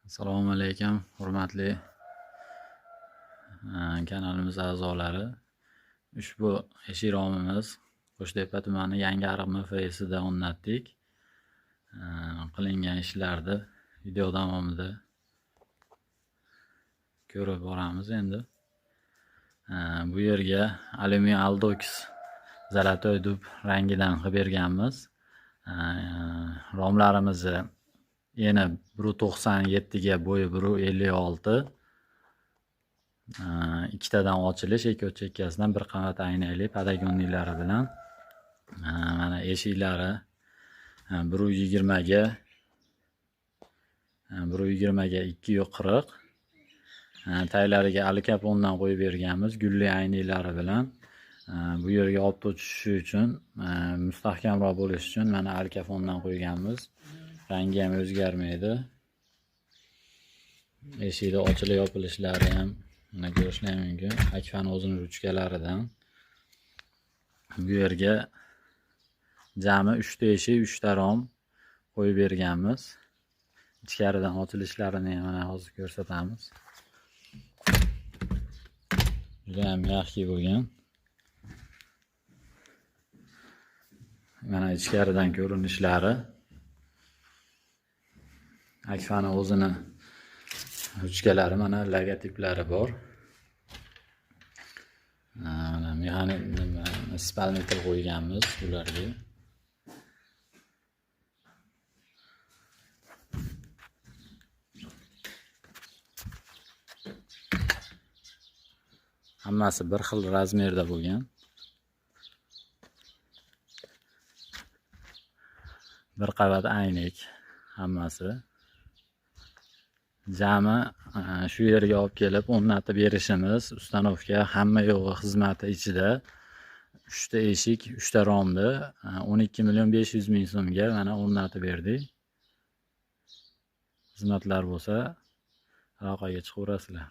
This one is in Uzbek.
Assalomu alaykum, hurmatli kanalimiz a'zolari. Ushbu eshik-romimiz Qo'shtepa tumani Yangiariq MFSida o'rnatdik. Qilingan ishlarni video davomida ko'rib boramiz endi. Bu yerga alyumin aldox zolotoy dub rangidan qilib berganmiz. Romlarimizni eni 1.97 ga, bo'yi 1.56. Ikkitadan ochilish, ikki chekkasidan bir qavat aynali podagonliklari bilan. Mana eshiklari 1.20 ga 2.40. Taylariga alikapondan qo'yib berganmiz, gulli ayniklari bilan. Bu yerga opto tushishi uchun, mustahkamroq bo'lishi uchun mana alikapondan qo'yganmiz. Rangi ham o'zgarmaydi. Eshikni ochilib yopilishlari ham mana ko'rishlar mumkin. Akfani o'zining ruchkalaridan. Bu yerga jami 3 ta eshik, 3 ta rom qo'yib berganmiz. Ichkaridan ochilishlarini ham mana hozir ko'rsatamiz. Juda ham yaxshi bo'lgan. Mana ichkaridan ko'rinishlari. Akfani o'zini ruchkalari, mana logotiplari bor. Mana mexanik spalnitel qo'yganmiz ularga. Hammasi bir xil razmerda bo'lgan. Bir qavat aynek hammasi. Jami shu yerga olib kelib o'rnatib berishimiz, ustanovka hamma yo'g'i xizmati ichida 3 ta eshik, 3 ta romni 12.500.000 so'mga mana o'rnatib berdik. Xizmatlar bo'lsa aloqaga chiqaverasizlar.